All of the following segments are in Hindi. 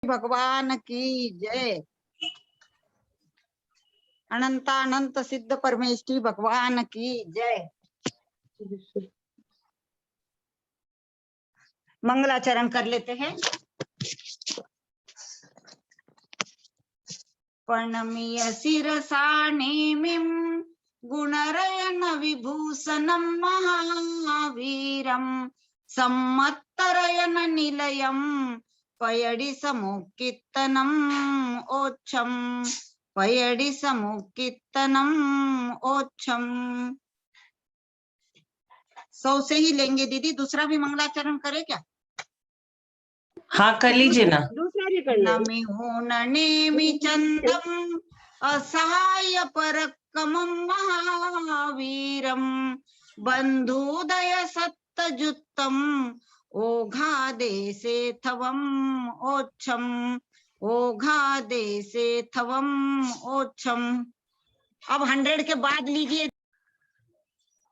भगवान की जय। अनंतानंत सिद्ध परमेष्ठी भगवान की जय। मंगलाचरण कर लेते हैं। प्रणमीय शिरसा नेमिं गुणरयन विभूषणं महावीरं सम्मत्तरयन निलयं पयडि समुक्कीर्तनम् ओच्छम् पयडि समुक्कीर्तनम् ओच्छम्। 100 से ही लेंगे दीदी, दूसरा भी मंगलाचरण करे क्या? हाँ कर लीजिए ना। दूसरा भी करना है। नमि हो नेमि चंदम असहाय परक्कमं महावीरं बंधुदय सत्तजुत्तम ओघादेशे थवम ओच्छम ओघादेशे थवम ओच्छम। अब 100 के बाद लीजिए।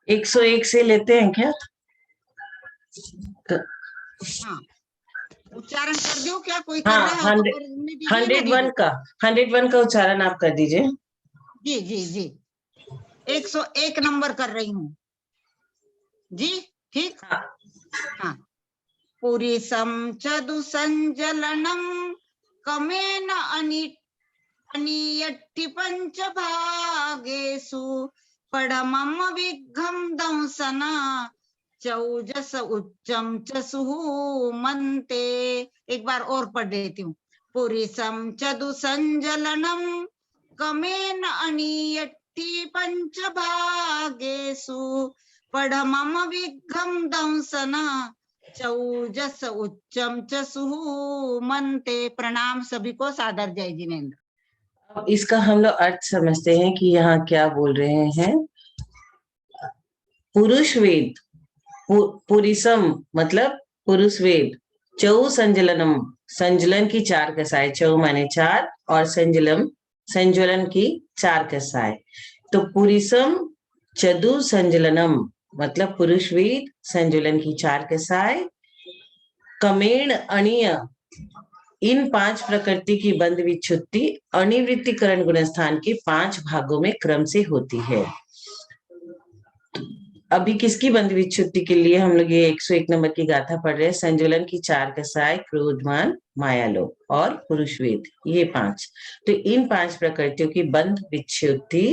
101 से लेते हैं क्या? हाँ, उच्चारण कर दो क्या? कोई कर हाँ, रहा है तो करने दीजिए ना 101 का 101 का उच्चारण आप कर दीजिए। जी जी जी। 101 नंबर कर रही हूँ जी, ठीक। हाँ। पुरीसं चदु संजलनम कमेन अनियट्टि पंच भागेषु पडमम विघ्नं दंसना चौजस उच्चम च सुमन्ते। एक बार और पढ़ देती हूँ। पुरीसं चदु संजलनम कमेन अनियट्टि पंच भागेषु पडमम विघ्नं दंसना चौजस उच्चम च सुमन्ते। प्रणाम सभी को, सादर जय जिनेन्द्र। अब इसका हम लोग अर्थ समझते हैं कि यहाँ क्या बोल रहे हैं। पुरुष वेद, पुरीसम मतलब पुरुष वेद, चौ संजलनम संजलन की 4 कसाएं, चौ माने 4 और संजलम संज्वलन की 4 कसाएं। तो पुरीसम चदु संजलनम मतलब पुरुष वेद, संजलन की 4 कसाएं, कमेण अणीय इन 5 प्रकृति की बंध विच्छुत्ति अनिवृत्तिकरण गुणस्थान के 5 भागों में क्रम से होती है। अभी किसकी बंध विच्छुत्ति के लिए हम लोग ये 101 नंबर की गाथा पढ़ रहे हैं। संजुलन की 4 कसाय, क्रोधमान, मायालोक और पुरुष वेद, ये 5। तो इन 5 प्रकृतियों की बंध विच्छुत्ति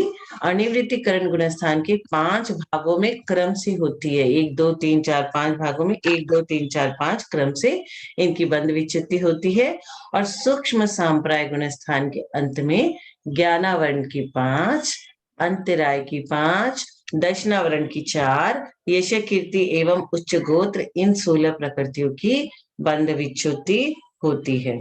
अनिवृत्तिकरण गुणस्थान के 5 भागों में क्रम से होती है। 1 2 3 4 5 भागों में 1 2 3 4 5 क्रम से इनकी बंध विच्छुत्ति होती है। और सूक्ष्म सांप्राय गुणस्थान के अंत में ज्ञानावरण की 5, अंतराय की 5, दक्षिणावरण की 4, यश कीर्ति एवं उच्च गोत्र, इन 16 प्रकृतियों की बंध विच्छुत्ति होती है।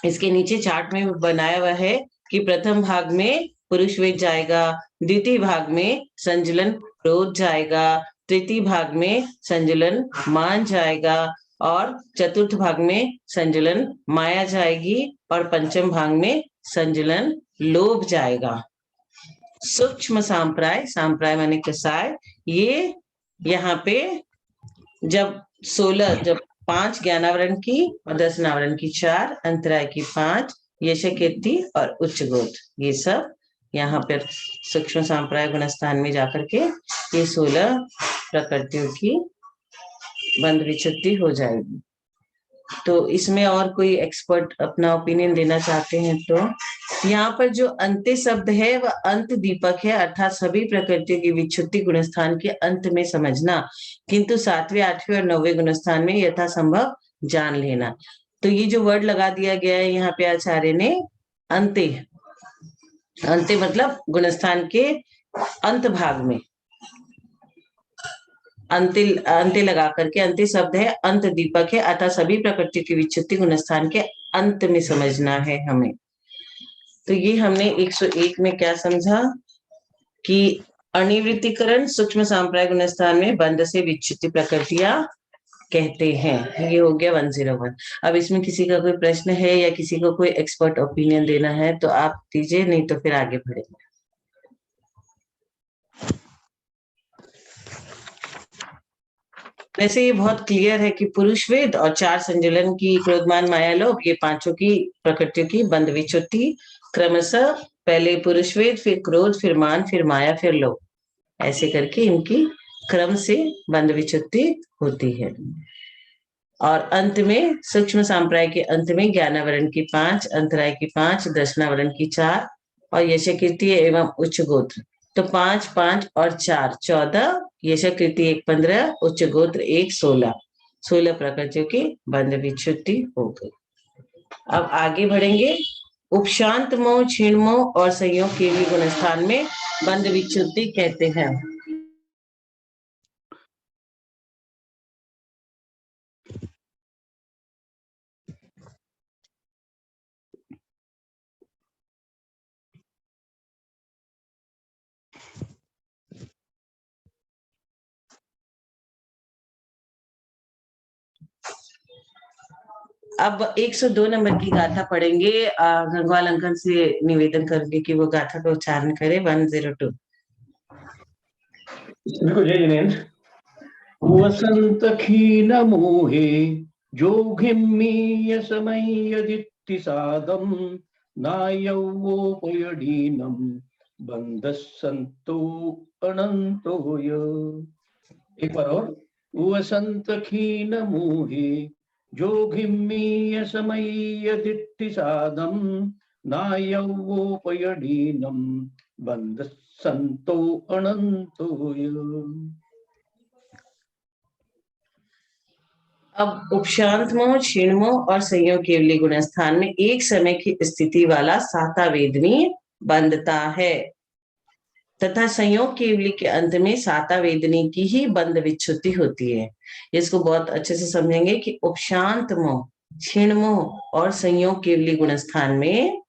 इसके नीचे चार्ट में बनाया हुआ है कि प्रथम भाग में पुरुष वेद जाएगा, द्वितीय भाग में संजुलन क्रोध जाएगा, तृतीय भाग में संजुलन मान जाएगा और चतुर्थ भाग में संजुलन माया जाएगी और पंचम भाग में संजुलन लोभ जाएगा। सूक्ष्म सांप्राय, सांप्राय माने कसाय, ये यहाँ पे जब 5 ज्ञानावरण की और दर्शनावरण की 4, अंतराय की 5, यश कीर्ति और उच्च गोत्र, ये सब यहाँ पर सूक्ष्म सांप्राय गुणस्थान में जाकर के ये 16 प्रकृतियों की बंध विच्छुत्ति हो जाएगी। तो इसमें और कोई एक्सपर्ट अपना ओपिनियन देना चाहते हैं तो यहाँ पर जो अंत्य शब्द है वह अंत दीपक है, अर्थात सभी प्रकृतियों की विच्छुत्ति गुणस्थान के अंत में समझना, किंतु 7वें 8वें और 9वें गुणस्थान में यथासंभव जान लेना। तो ये जो वर्ड लगा दिया गया है यहाँ पे आचार्य ने, अंत्य, अंत्य मतलब गुणस्थान के अंत भाग में, अंत्य लगा करके, अंत्य शब्द है, अंत दीपक है, अतः सभी प्रकृति की विच्छुत्ति गुणस्थान के अंत में समझना है हमें। तो ये हमने 101 में क्या समझा कि अनिवृत्तिकरण सूक्ष्म सांप्राय गुणस्थान में बंध से विच्छुत्ति प्रकृतियां कहते हैं। ये हो गया 101। अब इसमें किसी का कोई प्रश्न है या किसी को कोई एक्सपर्ट ओपिनियन देना है तो आप दीजिए, नहीं तो फिर आगे बढ़ेंगे। वैसे ये बहुत क्लियर है कि पुरुष वेद और 4 संजुलन की क्रोधमान माया लोभ, ये पांचों की प्रकृतियों की बंध विच्युति क्रमशः पहले पुरुष वेद, फिर क्रोध, फिर मान, फिर माया, फिर लोभ, ऐसे करके इनकी क्रम से बंध विच्युति होती है। और अंत में सूक्ष्म सांप्राय के अंत में ज्ञानावरण की 5, अंतराय की 5, दर्शनावरण की 4 और यशकीर्ति एवं उच्च गोत्र, तो 5, 5 और 4 14, यशकीर्ति 1 15, उच्च गोत्र 1 16, 16 प्रकृतियों की बंध विच्युति हो गई। अब आगे बढ़ेंगे। उपशांत मोह, क्षीण मोह और संयोग के भी गुणस्थान में बंध विच्युति कहते हैं। अब 102 नंबर की गाथा पढ़ेंगे। गंगवाल अंकल से निवेदन करेंगे कि वो गाथा का उच्चारण करे। 102। देखो जय जिनेन्द्र। वसंत खीन मोहे जोगिम्मीय समयदित्ति सादम नायवोपयडीनम बंधस्संतो अनंतोय। एक बार और। वसंत खीन मोहे जोगिम्मीय समयदित्ति सादम नायवोपयडीनम बंधस्संतो अनंतोय। अब उपशांत मोह, क्षीण मोह और संयोग केवली गुणस्थान में एक समय की स्थिति वाला साता वेदनी बंधता है तथा संयोग केवली के अंत में साता वेदनी की ही बंध विच्युति होती है। इसको बहुत अच्छे से समझेंगे कि उपशांत मोह, क्षीण मोह और संयोग केवली गुणस्थान में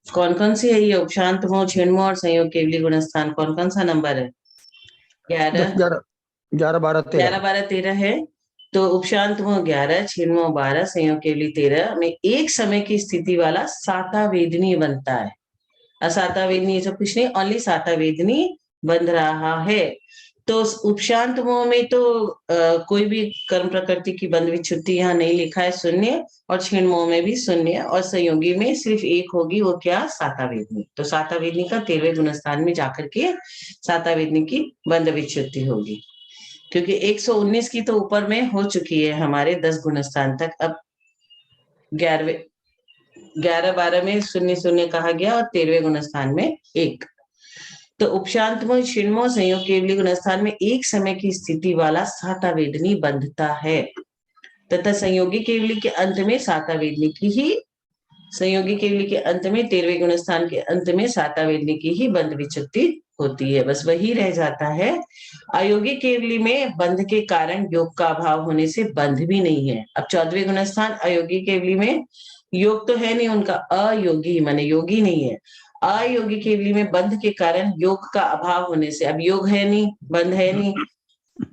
कौन कौन सी है ये उपशांत मोह, क्षीण मोह और संयोग केवली गुणस्थान? कौन कौन सा नंबर है? 11 11 12 13 है। तो उपशांत मोह 11, क्षीण मोह 12, संयोग केवली 13 में एक समय की स्थिति वाला साता वेदनी बनता है। असाता वेदनी ये सब कुछ नहीं, ओनली साता वेदनी बन रहा है। तो उपशांत मोह में तो कोई भी कर्म प्रकृति की बंध विच्युति यहाँ नहीं लिखा है, शून्य। और क्षीण मोह में भी शून्य। और संयोगी में सिर्फ एक होगी, वो क्या? साता वेदनी। तो साता वेदनी का 13वें गुणस्थान में जाकर के साता वेदनी की बंध विच्युति होगी, क्योंकि 119 की तो ऊपर में हो चुकी है हमारे 10 गुणस्थान तक। अब 11 12 में शून्य शून्य कहा गया और 13वें गुणस्थान में 1। तो उपशांत मोह, क्षीण मोह, संयोग केवली गुणस्थान में एक समय की स्थिति वाला साता वेदनी बंधता है तथा संयोगी केवली के अंत में साता वेदनी की ही, संयोगी केवली के अंत में 13वें गुणस्थान के अंत में साता वेदनी की ही बंध विच्युति होती है। बस वही रह जाता है। अयोगी केवली में बंध के कारण योग का अभाव होने से बंध भी नहीं है। अब 14वें गुणस्थान अयोगी केवली में योग तो है नहीं उनका, अयोगी माने योगी नहीं है। अयोगी केवली में बंध के कारण योग का अभाव होने से, अब योग है नहीं, बंध है नहीं,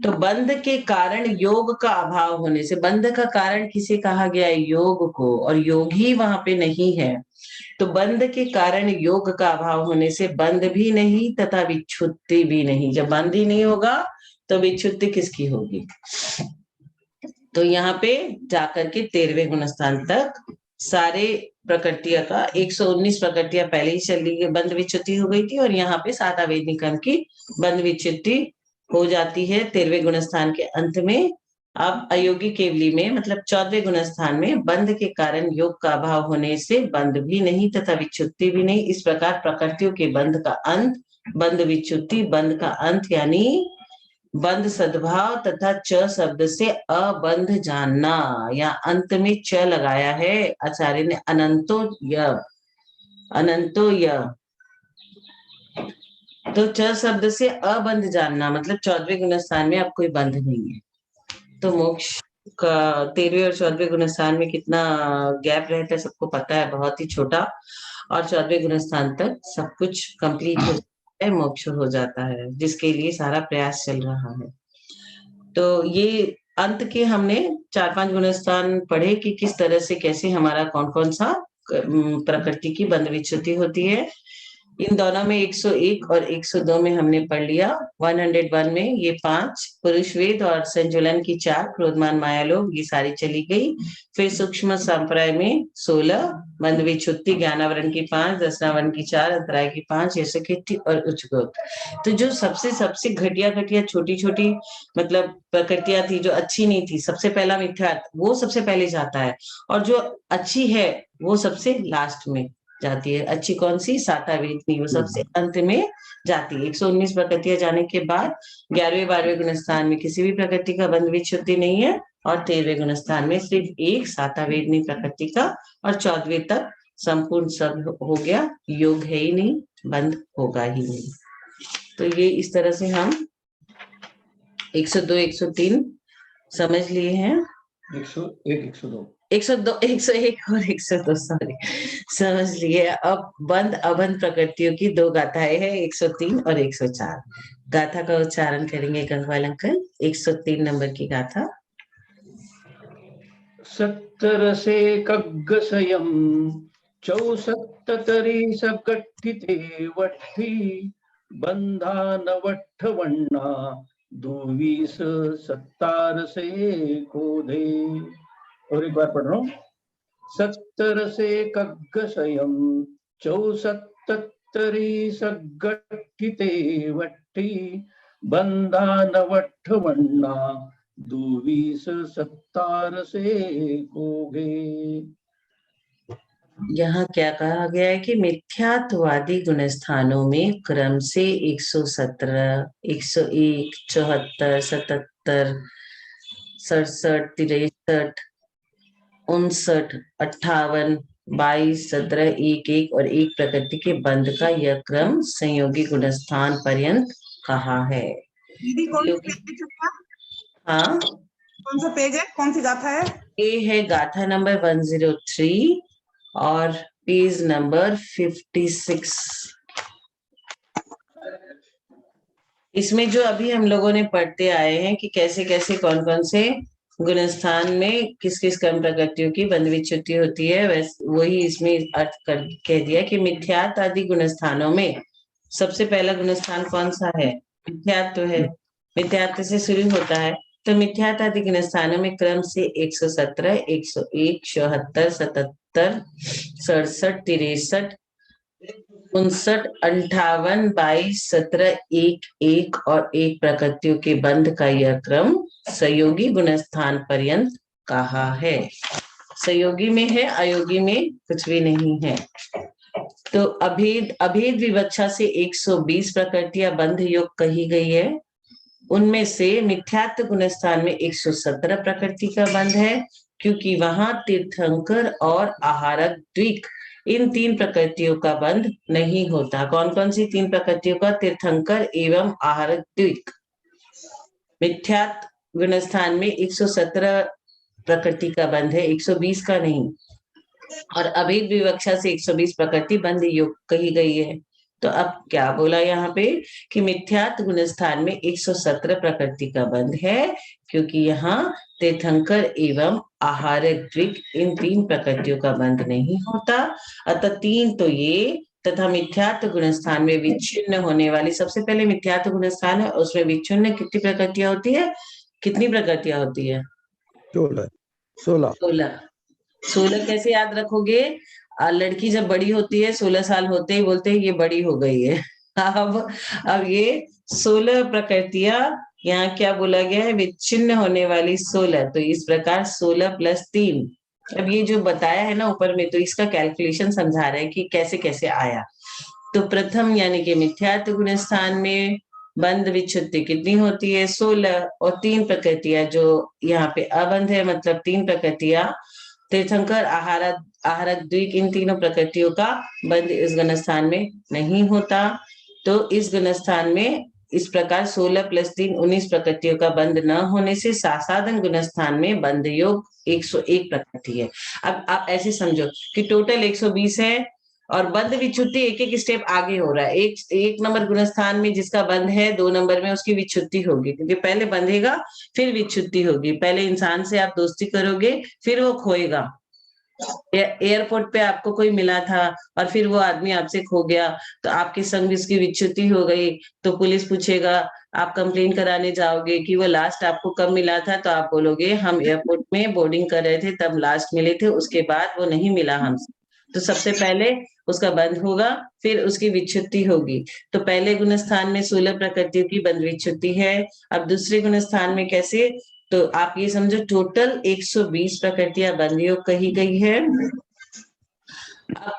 तो बंध के कारण योग का अभाव होने से, बंध का कारण किसे कहा गया है? योग को, और योग ही वहां पे नहीं है। तो बंध के कारण योग का अभाव होने से बंध भी नहीं तथा विच्छुत्ति भी नहीं। जब बंध ही नहीं होगा तो विच्छुत्ति किसकी होगी? तो यहाँ पे जाकर के 13वें गुणस्थान तक सारे प्रकृतियां का 119 प्रकृतियां पहले ही चली गई, बंध विच्युति हो गई थी, और यहाँ पे साता वेदनी क्रम की बंध विच्युति हो जाती है 13वें गुणस्थान के अंत में। अब अयोगी केवली में मतलब 14वें गुणस्थान में बंध के कारण योग का अभाव होने से बंध भी नहीं तथा विच्छुत्ति भी नहीं। इस प्रकार प्रकृतियों के बंध का अंत, बंध विच्छुत्ति, बंध का अंत यानी बंध सद्भाव तथा च शब्द से अबंध जानना, या अंत में च लगाया है आचार्य ने, अनंतो य, अनंतो य। तो च शब्द से अबंध जानना मतलब 14वें गुणस्थान में अब कोई बंध नहीं है। तो मोक्ष का 13वें और 14वें गुणस्थान में कितना गैप रहता है सबको पता है, बहुत ही छोटा। और 14वें गुणस्थान तक सब कुछ कंप्लीट हो जाता है, मोक्ष हो जाता है, जिसके लिए सारा प्रयास चल रहा है। तो ये अंत के हमने 4-5 गुणस्थान पढ़े कि किस तरह से कैसे हमारा कौन कौन सा प्रकृति की बंध विच्युति होती है। इन दोनों में 101 और 102 में हमने पढ़ लिया। 101 में ये 5 पुरुष वेद और संजुलन की 4 क्रोधमान माया लोभ, ये सारी चली गई। फिर सूक्ष्म संप्रदाय में 16, बंध विच्छुत्ति, ज्ञानावरण की 5, दर्शनावरण की 4, अंतराय की 5, यशकीर्ति और उच्चगोत। तो जो सबसे सबसे घटिया घटिया छोटी छोटी मतलब प्रकृतियां थी जो अच्छी नहीं थी, सबसे पहला मिथ्यात्व, वो सबसे पहले जाता है, और जो अच्छी है वो सबसे लास्ट में जाती है। अच्छी कौन सी? साता वेदनी, वो सबसे अंत में जाती है। 119 प्रकृतियां जाने के बाद 11वें 12वें गुण स्थान में किसी भी प्रकृति का बंध विच्छुद्धि नहीं है, और 13वें गुण स्थान में सिर्फ एक साता वेदनी प्रकृति का, और 14वें तक संपूर्ण सब हो गया, योग है ही नहीं, बंध होगा ही नहीं। तो ये इस तरह से हम 102 103 समझ लिए हैं। 101 102 102 101 और 102 सॉरी समझ लिए। अब बंध अबंध प्रकृतियों की 2 गाथाएं हैं, 103 और 104। गाथा का उच्चारण करेंगे गंगवाल अंकल। 103 नंबर की गाथा। 70 से कग्गसयं 64 सकट्ठिते वट्ठी बंधानवट्ठवण्णा 22 17 से कोधे। और एक बार पढ़ रहा हूँ। 70 से कग्गसयं 64 सकट्ठिते वट्ठी बंधानवट्ठवण्णा 22 17 से कोगे। यहाँ क्या कहा गया है कि मिथ्यात्वादी गुणस्थानों में क्रम से 117, 101, 74, 77, 67, 63, 59, 58, 22, 17, 11 और 1 प्रकृति के बंध का यह क्रम संयोगी गुणस्थान पर्यंत कहा है। दीदी कौन सा पेज है? हाँ, कौन सा पेज है? कौन सी गाथा है? ये है गाथा नंबर 103 और पेज नंबर 56। इसमें जो अभी हम लोगों ने पढ़ते आए हैं कि कैसे कैसे कौन कौन से गुणस्थान में किस किस कर्म प्रकृतियों की बंध विच्छुद्धि होती है, वैसे वही इसमें अर्थ कह दिया कि मिथ्यात्व आदि गुणस्थानों में सबसे पहला गुणस्थान कौन सा है? मिथ्यात्व है। मिथ्यात्व से शुरू होता है, तो मिथ्यात्व आदि गुणस्थानों में क्रम से 117, 101, 74, 77, 67, 63, 59, 58, 22, 17, 1 और 1 प्रकृतियों के बंध का यह क्रम संयोगी गुणस्थान पर्यंत कहा है। संयोगी में है, अयोगी में कुछ भी नहीं है। तो अभेद विवक्षा से 120 प्रकृतियां बंध योग कही गई है। उनमें से मिथ्यात्व गुणस्थान में 117 प्रकृति का बंध है, क्योंकि वहां तीर्थंकर और आहारक द्विक, इन 3 प्रकृतियों का बंध नहीं होता। कौन कौन सी 3 प्रकृतियों का? तीर्थंकर एवं आहारक द्विक। मिथ्यात्व गुणस्थान में 117 प्रकृति का बंध है, 120 का नहीं। और अभेद विवक्षा से 120 प्रकृति बंध योग कही गई है। तो अब क्या बोला यहाँ पे कि मिथ्यात्व गुणस्थान में 117 प्रकृति का बंध है, क्योंकि यहाँ तीर्थंकर एवं आहारक द्विक, इन 3 प्रकृतियों का बंध नहीं होता। अतः 3 तो ये, तथा मिथ्यात्व गुणस्थान में विच्छिन्न होने वाली, सबसे पहले मिथ्यात्व गुणस्थान है, उसमें विच्छिन्न कितनी प्रकृतियां होती है? कितनी प्रकृतियां होती है? 16। 16 कैसे याद रखोगे? लड़की जब बड़ी होती है 16 साल होते ही बोलते हैं ये बड़ी हो गई है। अब ये 16 प्रकृतियां, यहाँ क्या बोला गया है? विच्छिन्न होने वाली 16। तो इस प्रकार 16 + 3, अब ये जो बताया है ना ऊपर में, तो इसका कैलकुलेशन समझा रहे हैं कि कैसे कैसे आया। तो प्रथम यानी कि मिथ्यात्व गुणस्थान में बंध विच्छुद्धि कितनी होती है? 16। और 3 प्रकृतियां जो यहाँ पे अबंध है, मतलब 3 प्रकृतियां तीर्थंकर आहारक द्विक, इन तीनों प्रकृतियों का बंध इस गुणस्थान में नहीं होता। तो इस गुणस्थान में इस प्रकार 16 + 3 19 प्रकृतियों का बंध न होने से सासाधन गुणस्थान में बंध योग 101 प्रकृति है। अब आप ऐसे समझो कि टोटल 120 है और बंध विच्छुद्धि एक एक स्टेप आगे हो रहा है। एक नंबर गुणस्थान में जिसका बंध है, 2 नंबर में उसकी विच्छुद्धि होगी, क्योंकि पहले बंधेगा फिर विच्छुद्धि होगी। पहले इंसान से आप दोस्ती करोगे, फिर वो खोएगा, एयरपोर्ट पे आपको कोई मिला था और फिर वो आदमी आपसे खो गया, तो आपके संग भी उसकी विच्युति हो गई, तो पुलिस पूछेगा, आप कंप्लेन कराने जाओगे कि वो लास्ट आपको कब मिला था, तो आप बोलोगे हम एयरपोर्ट में बोर्डिंग कर रहे थे तब लास्ट मिले थे, उसके बाद वो नहीं मिला हमसे। तो सबसे पहले उसका बंध होगा, फिर उसकी विच्युति होगी। तो पहले गुणस्थान में 16 प्रकृतियों की बंध विच्युति है। अब दूसरे गुणस्थान में कैसे, तो आप ये समझो टोटल 120 प्रकृतियां बंध योग कही गई है। अब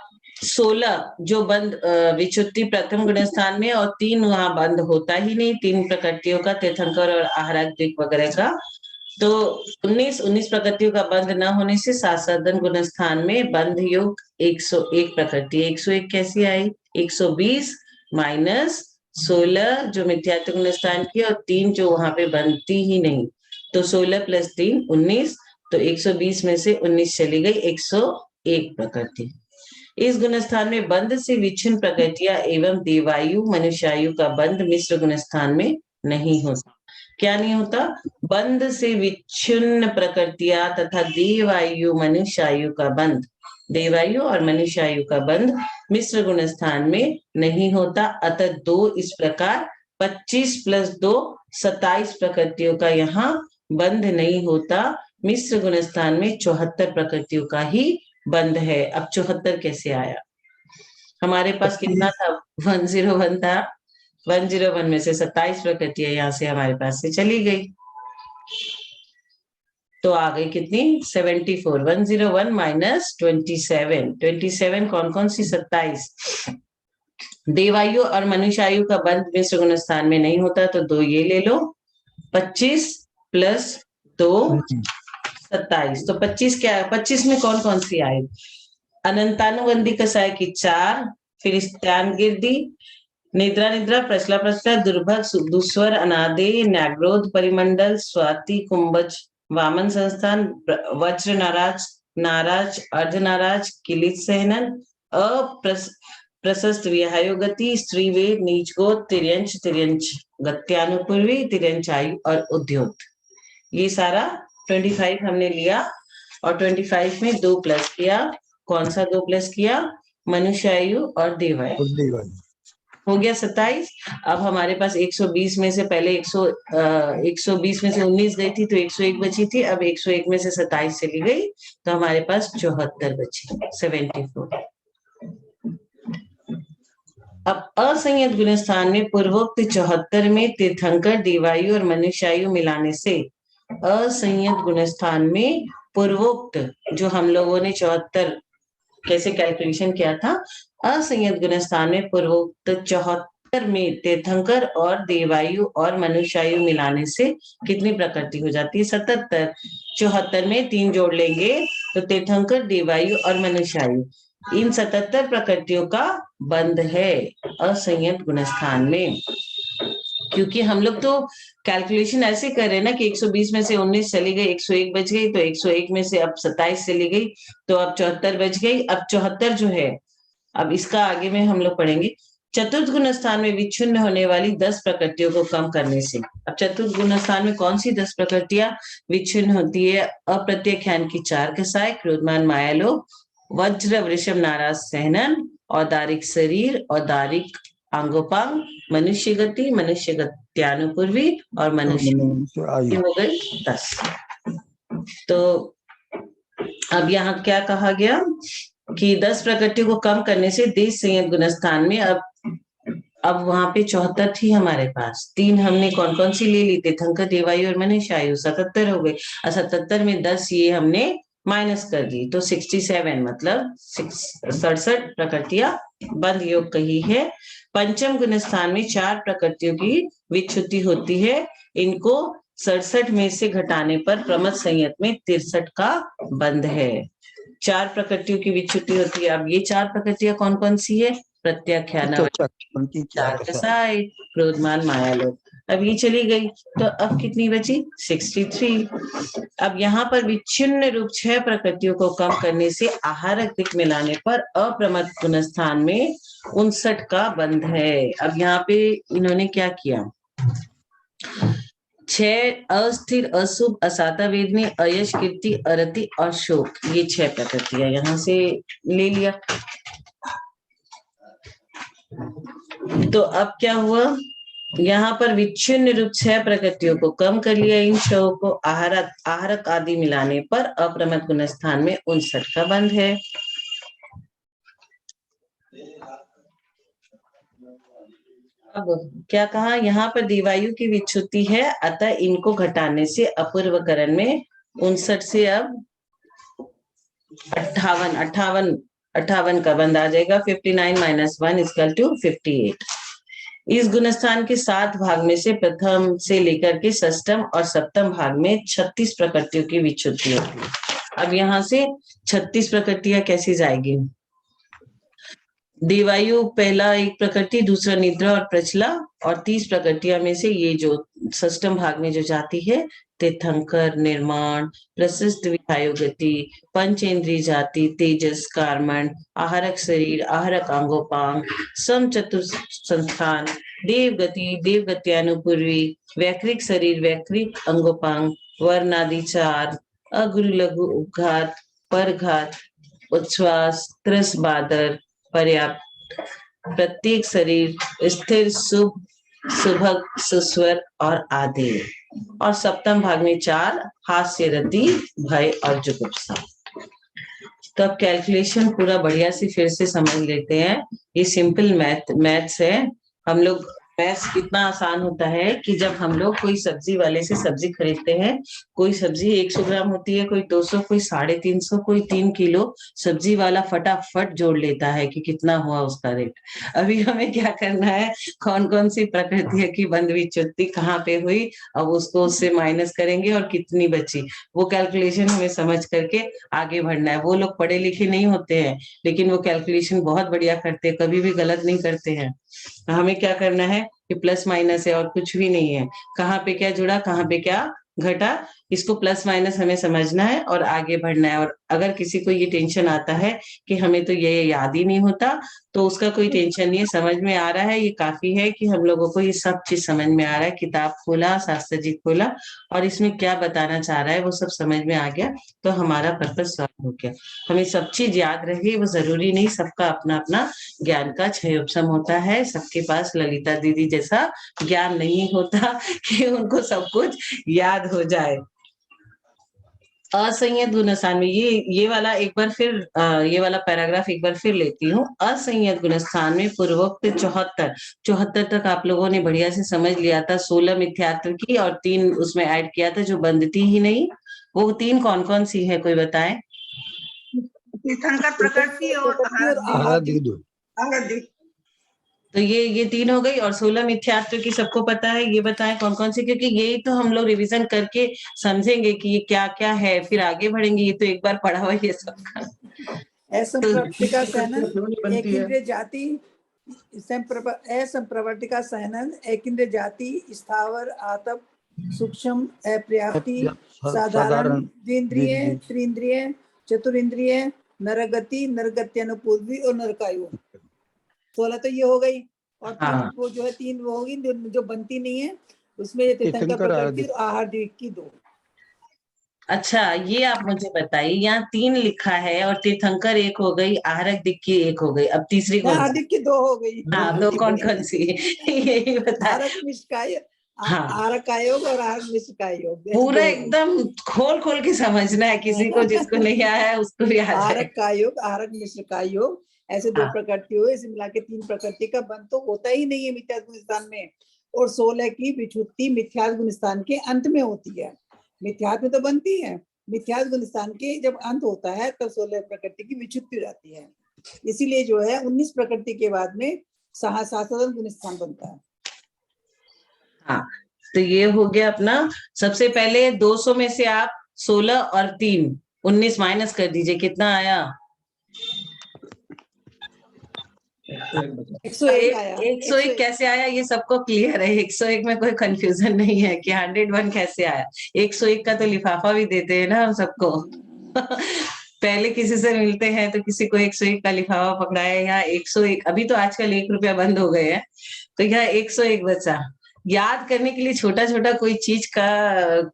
16 जो बंद विच्युति प्रथम गुणस्थान में, और 3 वहां बंद होता ही नहीं, 3 प्रकृतियों का, तीर्थंकर और आहारक दिक वगैरह का। तो 19 प्रकृतियों का बंध न होने से साधन गुणस्थान में बंध योग 101 प्रकृति। 101 कैसी आई, 120 माइनस 16 जो मिथ्यात्व गुणस्थान की और 3 जो वहां पे बनती ही नहीं, तो 16 प्लस 3 19, तो 120 में से 19 चली गई, 101 प्रकृति। इस गुणस्थान में बंध से विच्छिन्न प्रकृतियां एवं देवायु मनुष्यायु का बंध मिश्र गुणस्थान में नहीं होता। क्या नहीं होता, बंध से विच्छिन्न प्रकृतियां तथा देवायु मनुष्यायु का बंध, देवायु और मनुष्यायु का बंध मिश्र गुणस्थान में नहीं होता। अतः 2 इस प्रकार 25 प्लस 2 27 प्रकृतियों का यहाँ बंध नहीं होता। मिश्र गुणस्थान में 74 प्रकृतियों का ही बंध है। अब 74 कैसे आया, हमारे पास कितना था, 101 था, 101 में से 27 प्रकृतियां यहाँ से हमारे पास से चली गई, तो आ गई कितनी, 74। 101 माइनस 27, 27 कौन कौन सी, 27। देवायु और मनुष्यायु का बंध मिश्र गुणस्थान में नहीं होता, तो 2 ये ले लो, 25 प्लस 2 27। तो 25 क्या है, 25 में कौन कौन सी आई, अनंतानुबंधी कसाय की 4, फिर स्त्यान गिरदी, निद्रा निद्रा, प्रचला प्रचला, दुर्भग, दुस्वर, अनादे, न्याग्रोध परिमंडल, स्वाति, कुंभज, वामन संस्थान, वज्र नाराज, नाराज, अर्ध नाराज, किलित सहनन, प्रशस्त विहायोगति, स्त्रीवेद, नीचगोत, तिर्यंच, तिर्यंच गत्यानुपूर्वी, तिर्यंच आयु और उद्योग। ये सारा 25 हमने लिया और 25 में 2 प्लस किया, कौन सा 2 प्लस किया, मनुष्यायु और देवायु, हो गया 27। अब हमारे पास 120 में से पहले 120 में से 19 गई थी, तो 101 बची थी, अब 101 में से 27 चली गई, तो हमारे पास 74 बची, 74। अब असंयत गुणस्थान में पूर्वोक्त 74 में तीर्थंकर, देवायु और मनुष्यायु मिलाने से असंयत गुणस्थान में पूर्वोक्त जो हम लोगों ने 74 कैसे कैलकुलेशन किया था, असंयत गुणस्थान में पूर्वोक्त 74 में तीर्थंकर और देवायु और मनुष्यायु मिलाने से कितनी प्रकृति हो जाती है, 77। 74 में 3 जोड़ लेंगे तो तीर्थंकर, देवायु और मनुष्यायु, इन 77 प्रकृतियों का बंध है असंयत गुणस्थान में। क्योंकि हम लोग तो कैलकुलेशन ऐसे कर रहे हैं ना कि 120 में से 19 चली गई, 101 बच गई, तो 101 में से अब 27 चली गई, तो अब 74 बच गई। अब 74 जो है, अब इसका आगे में हम लोग पढ़ेंगे। चतुर्थ गुण स्थान में विच्छिन्न होने वाली 10 प्रकृतियों को कम करने से, अब चतुर्थ गुण स्थान में कौन सी 10 प्रकृतियां विच्छिन्न होती है, अप्रत्यख्यान की 4 कसाय, क्रोधमान मायालोभ, वज्र वृषभ नाराज सहनन, औदारिक शरीर, औदारिक आंगोपांग, मनुष्य गति, मनुष्य गत्यानुपूर्वी और मनुष्य हो गई 10। तो अब यहाँ क्या कहा गया कि 10 प्रकृतियों को कम करने से देश संयत गुणस्थान में अब वहां पे 74 थी हमारे पास, 3 हमने कौन कौन सी ले ली, तीर्थंकर, देवायु और मनुष्यायु, 77 हो गए, और 77 में 10 ये हमने माइनस कर दी, तो 67 मतलब 67 प्रकृतियां बंध योग कही है। पंचम गुण स्थान में 4 प्रकृतियों की विच्छुति होती है, इनको 67 में से घटाने पर प्रमथ संयत में 63 का बंध है। 4 प्रकृतियों की विच्छुति होती है। अब ये 4 प्रकृतियां कौन कौन सी है, प्रत्याख्यान, चार कसाय, क्रोधमान, मायालोभ। अब ये चली गई, तो अब कितनी बची, 63। अब यहाँ पर विच्छिन्न रूप 6 प्रकृतियों को कम करने से आहारक दिक मिलाने पर अप्रमथ गुण स्थान में 59 का बंध है। अब यहाँ पे इन्होंने क्या किया, छह अस्थिर, अशुभ, असाता, वेदनी, अयश, कीर्ति, अरति और शोक, ये 6 प्रकृतियां यहाँ से ले लिया। तो अब क्या हुआ, यहाँ पर विच्छिन्न रूप 6 प्रकृतियों को कम कर लिया। इन 6 को आहारक आदि मिलाने पर अप्रमत गुण स्थान में 59 का बंध है। अब क्या कहा, यहाँ पर दिवायु की विच्छुति है, अतः इनको घटाने से अपूर्वकरण में 59 से अब 58 का बंद आ जाएगा। 59 - 1 = 58। इस गुणस्थान के 7 भाग में से प्रथम से लेकर के षष्ठम और सप्तम भाग में 36 प्रकृतियों की विच्छुति होती है। अब यहाँ से 36 प्रकृतियां कैसी जाएगी, देवायु पहला एक प्रकृति, दूसरा निद्रा और प्रचला, और 30 प्रकृतियां में से ये जो षष्ठम भाग में जो जाती है, तीर्थंकर, निर्माण, प्रशिष्ट विधायुगति, पंचेंद्रिय जाति, तेजस, कार्मण, आहारक शरीर, आहारक अंगोपांग, सम चतुर्थ संस्थान, देवगति, देवगत्यानुपूर्वी, वैकृक शरीर, वैकृक अंगोपांग, वर्णादि 4, अगुरु लघु उपघात, परघात, उच्छ्वास, त्रस, बादर, पर्याप्त, प्रत्येक शरीर, स्थिर, शुभ, सुभग, सुस्वर और आदि। और सप्तम भाग में 4, हास्य, रति, भय और जुगुप्सा। तो अब कैलकुलेशन पूरा बढ़िया से फिर से समझ लेते हैं। ये सिंपल मैथ्स है। हम लोग मैथ्स कितना आसान होता है कि जब हम लोग कोई सब्जी वाले से सब्जी खरीदते हैं, कोई सब्जी 100 ग्राम होती है, कोई 200, कोई 350, कोई 3 किलो, सब्जी वाला फटाफट जोड़ लेता है कि कितना हुआ उसका रेट। अभी हमें क्या करना है, कौन कौन सी प्रकृति की बंद विच्छुति कहाँ पे हुई, अब उसको उससे माइनस करेंगे और कितनी बची, वो कैलकुलेशन हमें समझ करके आगे बढ़ना है। वो लोग पढ़े लिखे नहीं होते हैं, लेकिन वो कैलकुलेशन बहुत बढ़िया करते हैं, कभी भी गलत नहीं करते हैं। हमें क्या करना है कि प्लस माइनस है और कुछ भी नहीं है, कहाँ पे क्या जुड़ा, कहाँ पे क्या घटा, इसको प्लस माइनस हमें समझना है और आगे बढ़ना है। और अगर किसी को ये टेंशन आता है कि हमें तो ये याद ही नहीं होता, तो उसका कोई टेंशन नहीं है, समझ में आ रहा है, ये काफी है कि हम लोगों को ये सब चीज समझ में आ रहा है। किताब खोला, शास्त्र जी खोला और इसमें क्या बताना चाह रहा है वो सब समझ में आ गया, तो हमारा पर्पस सॉल्व हो गया। हमें सब चीज याद रहे वो जरूरी नहीं, सबका अपना अपना ज्ञान का क्षयोपशम होता है। सबके पास ललिता दीदी जैसा ज्ञान नहीं होता कि उनको सब कुछ याद हो जाए। असंयत गुणस्थान में ये वाला एक बार फिर ये वाला पैराग्राफ एक बार फिर लेती हूँ। असंयत गुणस्थान में पूर्वोक्त 74 तक आप लोगों ने बढ़िया से समझ लिया था। 16 मिथ्यात्व की और 3 उसमें ऐड किया था जो बंधती ही नहीं। वो 3 कौन कौन सी है, कोई बताए? तीर्थंकर, प्रकृति और आहार। तो ये 3 हो गई। और 16 मिथ्यात्व की सबको पता है, ये बताएं कौन कौन सी, क्योंकि यही तो हम लोग रिवीजन करके समझेंगे कि ये क्या क्या है, फिर आगे बढ़ेंगे। ये तो एक बार पढ़ा हुआ ये सबका। असंप्रवर्तिका सहनन, क्यों नहीं बनती है? एकिंद्रिय जाति, असंप्रवर्तिका सहनन, एकिंद्रिय जाति, स्थावर, आतप, सूक्ष्म, अपर्याप्ति, साधारण, द्विंद्रिय, त्रिंद्रिय, चतुरिंद्रिय, नरगति, नरगत्यनुपूर्वी और नरकायु। 16 तो ये हो गई। और 3 वो जो है 3 वो होगी जो बनती नहीं है, उसमें तीर्थंकर, प्रकृति और आहार द्वीप की 2। अच्छा, ये आप मुझे बताइए, यहाँ 3 लिखा है और तीर्थंकर 1 हो गई, आहारक दिक् की 1 हो गई, अब तीसरी कौन सी? आहार द्वीप की 2 हो गई। हाँ, 2 कौन कौन सी? यही बताए। आहारक मिश्रकाय, हाँ, आहारक का योग और आहार मिश्रकाय योग, पूरा एकदम खोल के समझना है, किसी को जिसको नहीं आया है उसको भी आ जाए। आहारक का योग, आहारक मिश्रकाय योग, ऐसे 2 प्रकृति हुए, इसे मिला के 3 प्रकृति का बंध तो होता ही नहीं है मिथ्यात्व गुणस्थान में। और 16 की विच्छुति मिथ्यात्व गुणस्थान के अंत में होती है। मिथ्यात्व में तो बनती है, मिथ्यात्व गुणस्थान के जब अंत होता है तब 16 प्रकृति की विच्छुति हो जाती है। इसीलिए जो है 19 प्रकृति के बाद में साधारण गुणस्थान बनता है। हाँ, तो ये हो गया अपना। सबसे पहले 200 में से आप 16 और 3 19 माइनस कर दीजिए, कितना आया? 101 कैसे आया, ये सबको क्लियर है। 101 में कोई कंफ्यूजन नहीं है कि 101 कैसे आया। 101 का तो लिफाफा भी देते हैं ना हम सबको। पहले किसी से मिलते हैं तो किसी को 101 का लिफाफा पकड़ाया, यहाँ 101। अभी तो आजकल 1 रुपया बंद हो गए हैं, तो यहाँ 101 बचा। याद करने के लिए छोटा छोटा कोई चीज का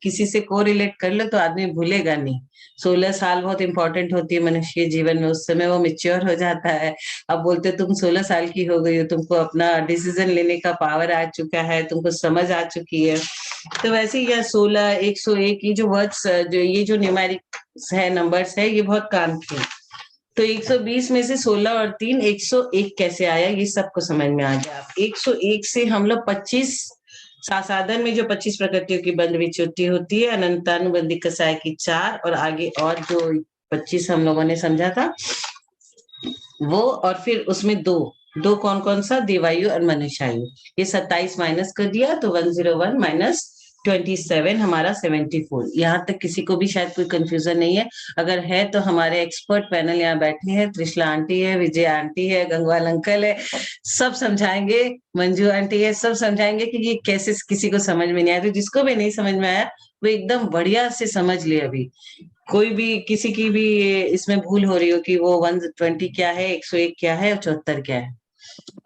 किसी से को रिलेट कर लो तो आदमी भूलेगा नहीं। 16 साल बहुत इंपॉर्टेंट होती है मनुष्य के जीवन में, उस समय वो मैच्योर हो जाता है। अब बोलते तुम 16 साल की हो गई हो, तुमको अपना डिसीजन लेने का पावर आ चुका है, तुमको समझ आ चुकी है। तो वैसे ही यह 16, 101 ये जो वर्ड्स, जो ये जो न्यूमेरिक्स है, नंबर्स है, ये बहुत काम की। तो 120 में से 16 और 3 101 कैसे आया, ये सबको समझ में आ गया। 101 से हम लोग 25 सासाधन में जो 25 प्रकृतियों की बंध विच्युति होती है, अनंतानुबंधी कसाय की 4, और आगे और जो 25 हम लोगों ने समझा था वो, और फिर उसमें दो कौन कौन सा, देवायु और मनुष्यायु। ये 27 माइनस कर दिया तो 101 माइनस 27 हमारा 74। यहाँ तक किसी को भी शायद कोई कंफ्यूजन नहीं है। अगर है तो हमारे एक्सपर्ट पैनल यहाँ बैठे हैं, त्रिशला आंटी है, विजय आंटी है, गंगवाल अंकल है, सब समझाएंगे, मंजू आंटी है, सब समझाएंगे कि ये कैसे किसी को समझ में नहीं आया। तो जिसको भी नहीं समझ में आया वो एकदम बढ़िया से समझ ले। अभी कोई भी किसी की भी इसमें भूल हो रही हो कि वो 120 क्या है, 101 क्या है और 74 क्या है,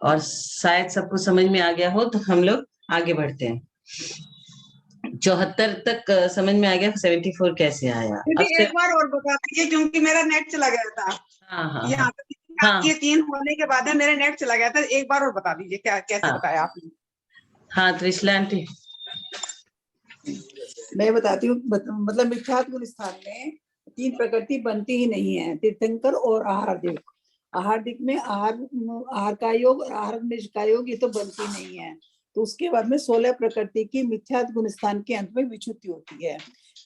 और शायद सबको समझ में आ गया हो, तो हम लोग आगे बढ़ते हैं। 74 तक समझ में आ गया, 74 कैसे आया। दीदी एक बार और बता दीजिए, क्योंकि मेरा नेट चला गया था हाँ यहाँ पे। हाँ ये 3 होने के बाद में मेरा नेट चला गया था, एक बार और बता दीजिए क्या कैसे हाँ। बताया आपने। हाँ त्रिशला आंटी, मैं बताती हूँ। मतलब मिथ्यात्व गुण स्थान में 3 प्रकृति बनती ही नहीं है, तीर्थंकर और आहार दिक। आहार दिक में आहार का योग और आहार निज का योग, ये तो बनती नहीं है। तो उसके बाद में 16 प्रकृति की मिथ्यात्व गुण स्थान के अंत में विच्युति होती है।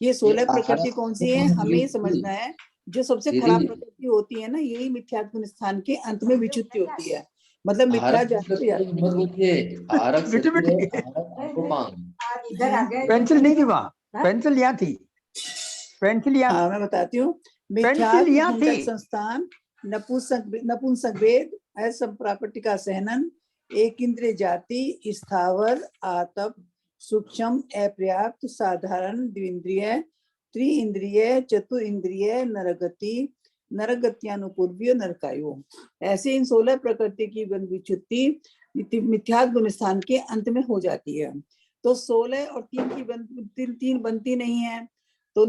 ये 16 प्रकृति कौन सी है, हमें ये समझना है। जो सबसे खराब प्रकृति होती है ना, यही मिथ्यात्व गुण स्थान के अंत में विच्युति होती है। मतलब मिथ्या पेंसिल नहीं थी वहाँ, पेंसिल यहाँ थी, पेंसिल यहाँ। हाँ मैं बताती हूँ। पेंसिल यहाँ मिथ्यात्व थी। संस्थान, नपुंसक भेद, असंप्रापर्ति का सहनन, एक इंद्रिय जाति, स्थावर, आतप, सूक्ष्म, अपर्याप्त, साधारण, द्विंद्रिय, त्रिइंद्रिय, चतुर इंद्रिय, नरगति, नरगत्यानुपूर्वी, नरकायु। ऐसे इन 16 प्रकृति की विच्युति मिथ्यात्व गुण स्थान के अंत में हो जाती है। तो 16 और 3 बनती नहीं है। तो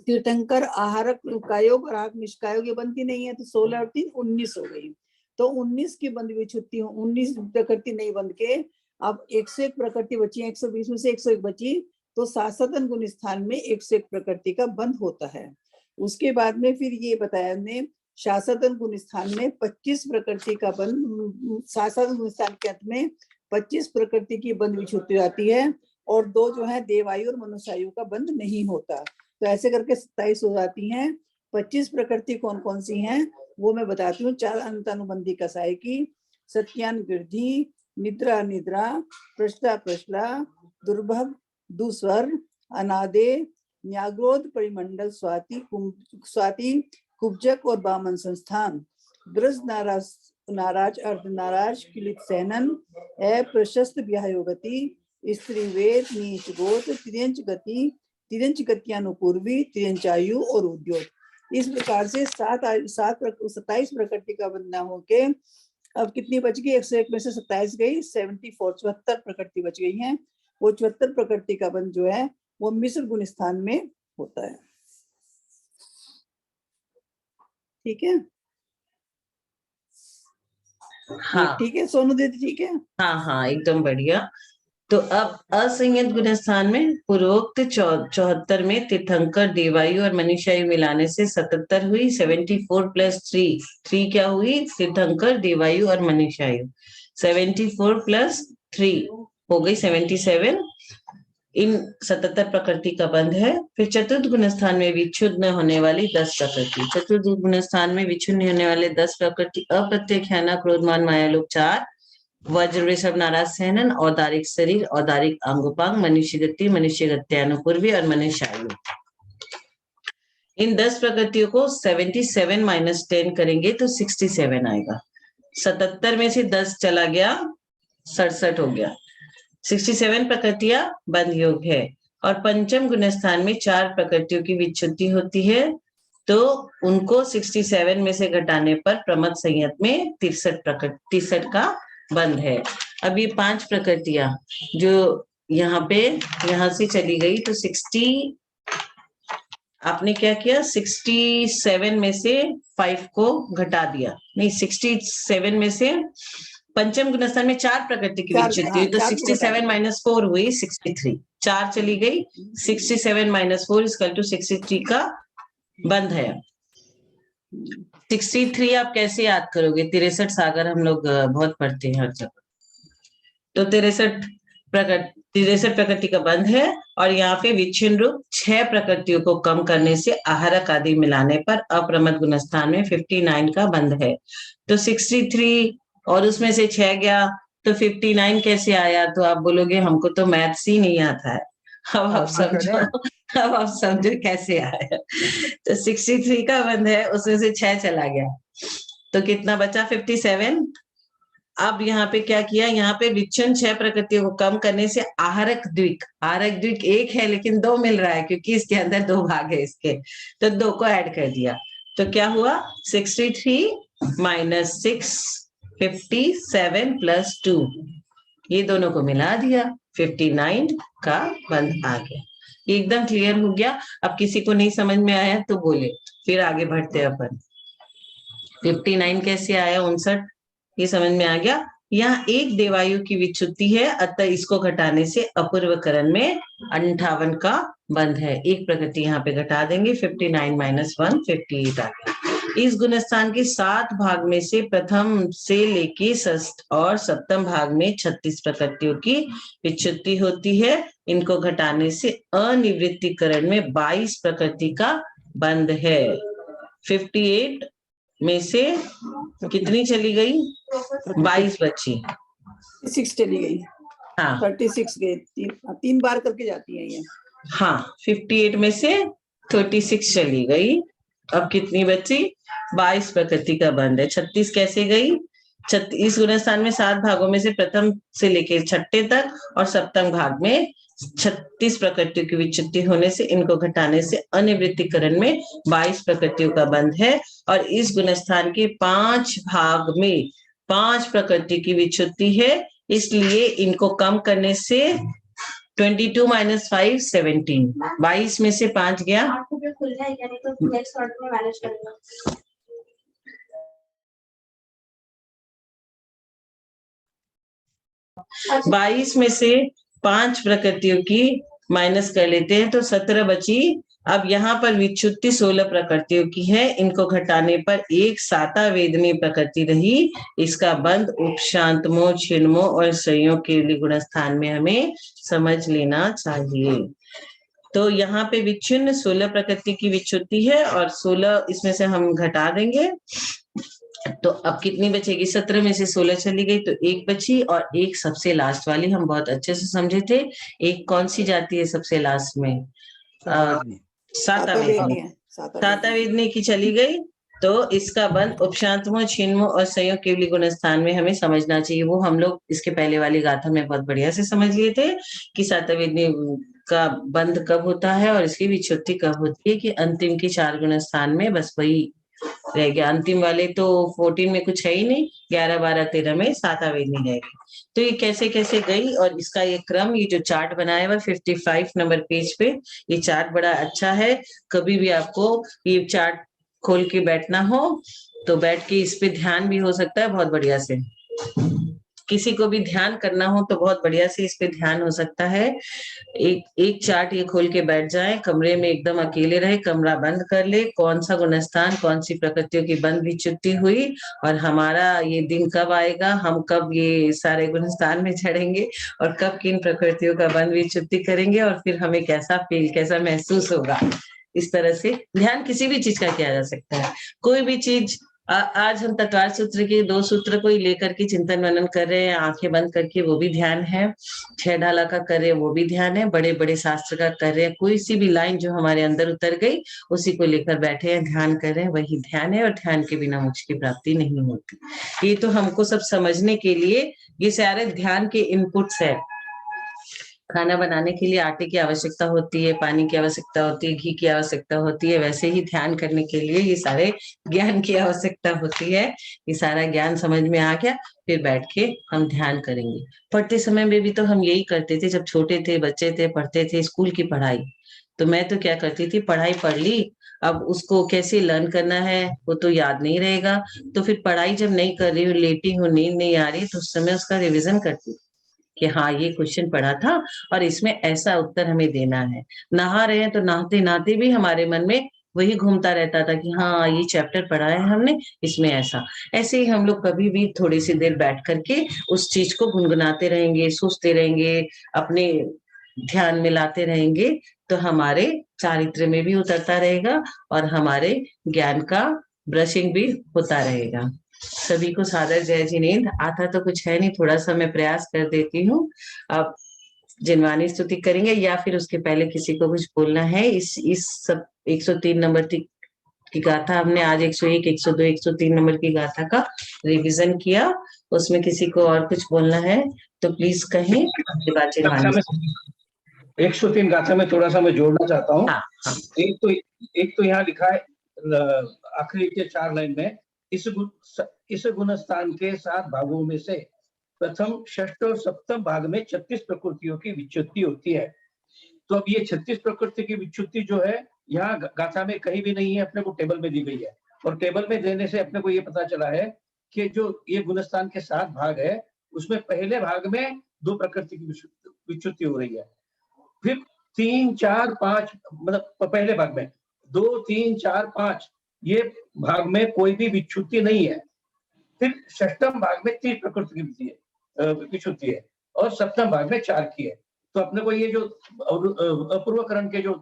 तीर्थंकर आहारक का योग और आहारक निष्कायोग ये बनती नहीं है। तो 16 और 3 19 हो गई। तो 19 की बंद विच्युति, 19 प्रकृति नहीं बंद के अब 101 प्रकृति बची है। 120 में से 101 बची, तो सासतन गुण स्थान में 101 प्रकृति का बंद होता है। उसके बाद में फिर ये बताया हमने, शासतन गुण स्थान में 25 प्रकृति का बंद, शासतन गुण स्थान के अंत में 25 प्रकृति की बंद विच्युति आती है, और 2 जो है देवायु और मनुष्यायु का बंद नहीं होता। तो ऐसे करके 27 हो जाती हैं। 25 प्रकृति कौन कौन सी हैं वो मैं बताती हूँ। 4 अंतानुबंधी कसाय की, सत्यान गिरधी, निद्रा निद्रा, प्रश्ला प्रश्ला, दुर्भग, दुस्वर, अनादे, न्याग्रोध, परिमंडल, स्वाति, कुब्जक और बामन संस्थान, ग्रस नाराज, अर्धनाराज, किलित सैनन, अप्रशस्त व्यायोगति, स्त्री वेद, नीच गोत, तिरंच गति, तिरंच गत्यानुपूर्वी, तिरंचायु और उद्योग। इस प्रकार से 27 प्रकृति का बंधना होके अब कितनी बच गई, 101 में से 27 गई, 74 प्रकृति बच गई हैं। वो 74 प्रकृति का बंध जो है वो मिश्र गुण स्थान में होता है। ठीक है, हाँ ठीक है सोनू दीदी, ठीक है। हाँ हाँ एकदम बढ़िया। तो अब असंयत गुण स्थान में पूर्वोक्त 74 में तीर्थंकर, देवायु और मनुष्यायु मिलाने से 77 हुई। 74 प्लस 3 क्या हुई, तीर्थंकर, देवायु और मनुष्यायु। 74 प्लस 3 हो गई 77। इन 77 प्रकृति का बंध है। फिर चतुर्थ गुण स्थान में विच्छुद्ध न होने वाली 10 प्रकृति। चतुर्थ गुण स्थान में विच्छुद्ध नहीं होने वाले 10 प्रकृति अप्रत्यख्याना, क्रोधमान, मायालोक 4, वज्र, वृषभ, नाराज, सहनन, औदारिक शरीर, औदारिक अंगोपांग, मनुष्य गति, मनुष्य गत्यानुपूर्वी और मनुष्यायु। इन 10 प्रकृतियों को 77 माइनस 10 करेंगे तो 67 आएगा। 77 में से 10 चला गया, 67 हो गया। 67 प्रकृतियां बंध योग है। और पंचम गुण स्थान में 4 प्रकृतियों की विच्छुद्धि होती है, तो उनको 67 में से घटाने पर प्रमथ संयत में 63 का बंध है। अब ये 5 प्रकृतियां जो यहाँ से चली गई, तो 60 आपने क्या किया, 67 में से 5 को घटा दिया, नहीं 67 में से पंचम गुणस्थान में 4 प्रकृति की चार, विच्युति हाँ, हुई, तो 4 को घटा 67 दिया। माइनस 4 हुई 63, 4 चली गई, 67 माइनस 4 इक्वल टू 63 का बंध है। 63 आप कैसे याद करोगे, 63 सागर हम लोग बहुत पढ़ते हैं हर जगह, तो 63 प्रकृति का बंध है। और यहाँ पे विच्छिन्न रूप 6 प्रकृतियों को कम करने से आहारक आदि मिलाने पर अप्रमद गुणस्थान में 59 का बंध है। तो 63 और उसमें से 6 गया तो 59 कैसे आया, तो आप बोलोगे हमको तो मैथ्स ही नहीं आता है। अब आप समझो कैसे आया। तो 63 का बंध है, उसमें से 6 चला गया तो कितना बचा, 57। अब यहाँ पे क्या किया, यहाँ पे विच्छिन्न 6 प्रकृतियों को कम करने से आहारक द्विक एक है लेकिन 2 मिल रहा है क्योंकि इसके अंदर 2 भाग है इसके, तो 2 को ऐड कर दिया तो क्या हुआ, 63 माइनस 6 57 प्लस 2, ये दोनों को मिला दिया, 59 का बंध आ गया। ये एकदम क्लियर हो गया। अब किसी को नहीं समझ में आया तो बोले, फिर आगे बढ़ते अपन। 59 कैसे आया, 59 ये समझ में आ गया। यहाँ एक देवायु की विच्युति है, अतः इसको घटाने से अपूर्वकरण में 58 का बंध है। एक प्रकृति यहाँ पे घटा देंगे, 59 माइनस 1 58 आ गया। इस गुणस्थान के 7 भाग में से प्रथम से लेके षष्ठ और सप्तम भाग में 36 प्रकृतियों की विच्युति होती है। इनको घटाने से अनिवृत्तिकरण में 22 प्रकृति का बंध है। 58 में से कितनी चली गई, 22 बची, 36 चली गई, हाँ 36 गए, 3 बार करके जाती है ये। हाँ 58 में से 36 चली गई, अब कितनी बची, 22 प्रकृति का बंध है। 36 कैसे गई, इस गुणस्थान में 7 भागों में से प्रथम से लेकर छठे तक और सप्तम भाग में 36 प्रकृतियों की विच्युति होने से इनको घटाने से अनिवृत्तिकरण में 22 प्रकृतियों का बंध है। और इस गुणस्थान के 5 भाग में 5 प्रकृति की विच्युति है, इसलिए इनको कम करने से 22 माइनस 5 17, 22 में से 5 गया, खुल जाएगा नहीं तो नेक्स्ट वर्ड में मैनेज करेंगे। 22 में से 5 प्रकृतियों की माइनस कर लेते हैं तो 17 बची। अब यहाँ पर विच्युति 16 प्रकृतियों की है, इनको घटाने पर एक साता वेदनी प्रकृति रही। इसका बंध उपशांतमो, छिन्नमो और संयोग के लिए गुणस्थान में हमें समझ लेना चाहिए। तो यहाँ पे विच्छिन्न 16 प्रकृति की विच्युति है और 16 इसमें से हम घटा देंगे तो अब कितनी बचेगी, 17 में से 16 चली गई तो 1 बची और एक सबसे लास्ट वाली हम बहुत अच्छे से समझे थे। एक कौन सी जाती है सबसे लास्ट में, सातावेदनी की चली गई तो इसका बंध उपशांतमो, छिन्नमो और संयोग केवली गुणस्थान में हमें समझना चाहिए। वो हम लोग इसके पहले वाली गाथा में बहुत बढ़िया से समझ लिए थे कि सातावेदनी का बंध कब होता है और इसकी विच्युति कब होती है, कि अंतिम के 4 गुणस्थान में बस वही रह गया। अंतिम वाले तो 14 में कुछ है ही नहीं, 11 12 13 में सातावेदनी रहेगी। तो ये कैसे कैसे गई और इसका ये क्रम, ये जो चार्ट बनाया हुआ 55 नंबर पेज पे, ये चार्ट बड़ा अच्छा है। कभी भी आपको ये चार्ट खोल के बैठना हो तो बैठ के इस पे ध्यान भी हो सकता है बहुत बढ़िया से। किसी को भी ध्यान करना हो तो बहुत बढ़िया से इस पे ध्यान हो सकता है। एक चार्ट ये खोल के बैठ जाए, कमरे में एकदम अकेले रहे, कमरा बंद कर ले, कौन सा गुणस्थान कौन सी प्रकृतियों की बंध विच्युति हुई और हमारा ये दिन कब आएगा, हम कब ये सारे गुणस्थान में चढ़ेंगे और कब किन प्रकृतियों का बंध विच्युति करेंगे और फिर हमें कैसा फील, कैसा महसूस होगा। इस तरह से ध्यान किसी भी चीज का किया जा सकता है। कोई भी चीज, आज हम तत्वार सूत्र के 2 सूत्र को ही लेकर के चिंतन मनन कर रहे हैं, आंखें बंद करके, वो भी ध्यान है। 6 ढाला का कर रहे हैं, वो भी ध्यान है। बड़े बड़े शास्त्र का कर रहे हैं, कोई सी भी लाइन जो हमारे अंदर उतर गई उसी को लेकर बैठे हैं, ध्यान कर रहे हैं, वही ध्यान है। और ध्यान के बिना मोक्ष की प्राप्ति नहीं होती। ये तो हमको सब समझने के लिए ये सारे ध्यान के इनपुट्स है। खाना बनाने के लिए आटे की आवश्यकता होती है, पानी की आवश्यकता होती है, घी की आवश्यकता होती है, वैसे ही ध्यान करने के लिए ये सारे ज्ञान की आवश्यकता होती है। ये सारा ज्ञान समझ में आ गया, फिर बैठ के हम ध्यान करेंगे। पढ़ते समय में भी तो हम यही करते थे, जब छोटे थे, बच्चे थे, पढ़ते थे स्कूल की पढ़ाई। तो मैं तो क्या करती थी, पढ़ाई पढ़ ली, अब उसको कैसे लर्न करना है वो तो याद नहीं रहेगा, तो फिर पढ़ाई जब नहीं कर रही हूँ, लेटी हूँ, नींद नहीं आ रही, तो उस समय उसका रिविजन करती हूँ कि हाँ ये क्वेश्चन पढ़ा था और इसमें ऐसा उत्तर हमें देना है। नहा रहे हैं तो नहाते नहाते भी हमारे मन में वही घूमता रहता था कि हाँ ये चैप्टर पढ़ा है हमने, इसमें ऐसा। ऐसे ही हम लोग कभी भी थोड़ी सी देर बैठ करके उस चीज को गुनगुनाते रहेंगे, सोचते रहेंगे, अपने ध्यान में लाते रहेंगे, तो हमारे चारित्र में भी उतरता रहेगा और हमारे ज्ञान का ब्रशिंग भी होता रहेगा। सभी को सादर जय जिनेंद्र। आता तो कुछ है नहीं, थोड़ा सा मैं प्रयास कर देती हूँ। अब जिनवानी स्तुति करेंगे या फिर उसके पहले किसी को कुछ बोलना है? इस सब 103 नंबर की गाथा हमने आज 101, 102, 103 नंबर की गाथा का रिवीजन किया। उसमें किसी को और कुछ बोलना है तो प्लीज कहें। गाथा में 103 गाथा में थोड़ा सा मैं जोड़ना चाहता हूँ। हाँ, हाँ। एक तो यहाँ लिखा है आखिरी के 4 लाइन में, इस गुणस्थान के 7 भागों में से प्रथम, षष्ठ और सप्तम भाग में 36 प्रकृतियों की विच्युति होती है। तो अब ये 36 प्रकृति की विच्युति जो है यहाँ गाथा में कहीं भी नहीं है, अपने को टेबल में दी गई है। और टेबल में देने से अपने को ये पता चला है कि जो ये गुणस्थान के 7 भाग है, उसमें पहले भाग में 2 प्रकृति की विच्युति हो रही है, फिर 3, 4, 5, मतलब पहले भाग में 2, 3, 4, 5 ये भाग में कोई भी विच्युति नहीं है। फिर षष्ठम भाग में 3 प्रकृति की विच्युति है और सप्तम भाग में 4 की है। तो अपने को ये जो अपूर्वकरण के जो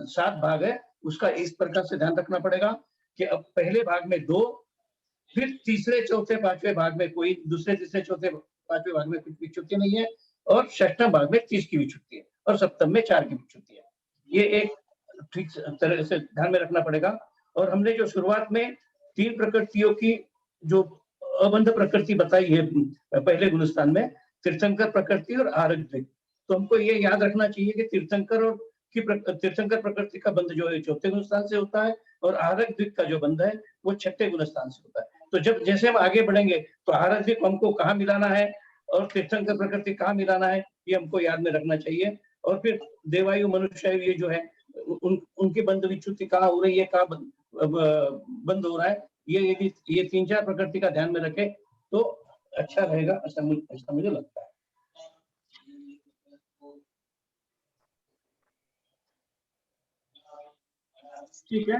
7 भाग है उसका इस प्रकार से ध्यान रखना पड़ेगा कि अब पहले भाग में 2, फिर तीसरे, चौथे, पांचवें भाग में कोई, दूसरे, तीसरे, चौथे, पांचवें भाग में कुछ विच्युति नहीं है, और षष्ठम भाग में 30 की विच्युति है और सप्तम में 4 की विच्युति है। ये एक ठीक तरह से ध्यान में रखना पड़ेगा। और हमने जो शुरुआत में 3 प्रकृतियों की जो अबंध प्रकृति बताई है पहले गुणस्थान में, तीर्थंकर प्रकृति और आरग द्विक, तो हमको ये याद रखना चाहिए कि तीर्थंकर प्रकृति का बंध जो है 4थे गुणस्थान से होता है और आरग द्विक का जो बंध है वो 6ठे गुणस्थान से होता है। तो जब जैसे हम आगे बढ़ेंगे तो आरग द्विक हमको कहाँ मिलाना है और तीर्थंकर प्रकृति कहाँ मिलाना है, ये हमको याद में रखना चाहिए। और फिर देवायु, मनुष्यायु ये जो है उनकी बंध विच्युति कहाँ हो रही है, कहाँ बंद हो रहा है, ये यदि ये 3-4 प्रकृति का ध्यान में रखे तो अच्छा रहेगा, ऐसा मुझे लगता है। ठीक है,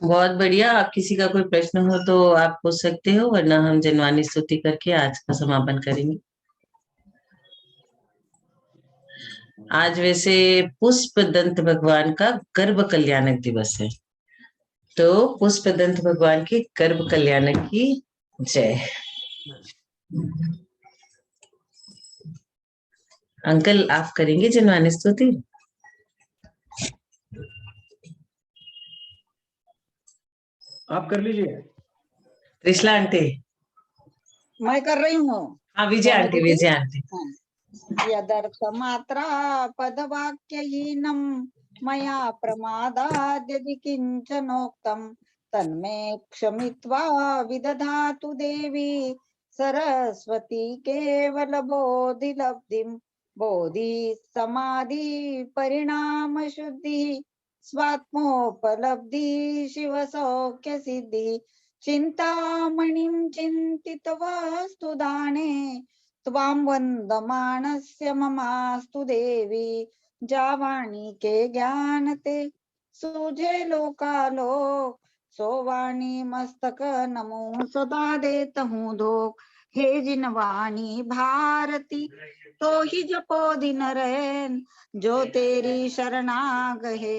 बहुत बढ़िया। आप किसी का कोई प्रश्न हो तो आप पूछ सकते हो, वरना हम जिनवानी स्तुति करके आज का समापन करेंगे। आज वैसे पुष्प दंत भगवान का गर्भ कल्याणक दिवस है, तो पुष्प दंत भगवान की गर्भ कल्याणक की जय। अंकल आप करेंगे जिनवानी स्तुति? आप कर लीजिए। त्रिशला आंटी? मैं कर रही हूँ। हाँ, विजय आंटी, विजय आंटी। यदर्थ मात्रा पदवाक्यहीनं मया प्रमादाद् यदि किञ्चनोक्तं तन्मे क्षमित्वा विदधातु देवी सरस्वती केवलबोधिलब्धिं। बोधि समाधि परिणाम शुद्धि स्वात्मोपलब्धि शिव सौख्य सिद्धि। चिंतामणिं चिन्तितवस्तु दाने त्वां वन्दमानस्य ममास्तु देवी। जावाणी के ज्ञान ते सूझे लोकालोक सोवाणी मस्तक नमो सदा देतहूँ धोख। हे जिनवाणी भारती तो ही जपो दिन रैन जो तेरी शरणागहे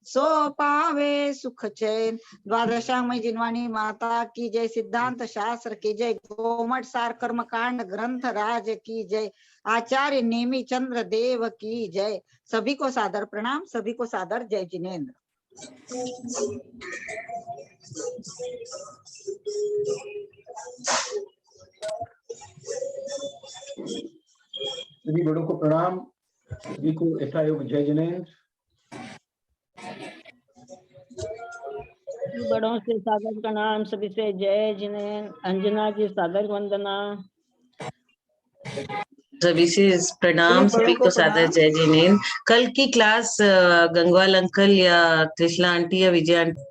सो पावे सुख चैन। द्वादशांग जिनवाणी माता की जय। सिद्धांत शास्त्र की जय। गोमठ सार कर्मकांड ग्रंथ राज की जय। आचार्य नेमी चंद्र देव की जय। सभी को सादर प्रणाम, सभी को सादर जय जिनेन्द्र। सभी बड़ों को प्रणाम, सभी को यथायोग जय जिनेन्द्र। बड़ों से सादर प्रणाम, सभी से जय जिनेन्द्र। अंजना जी सादर वंदना। सभी से प्रणाम, सभी बड़ों सभी को को सादर प्रणाम। जय जिनेन्द्र। कल की क्लास गंगवाल अंकल या त्रिशला आंटी या विजय आंटी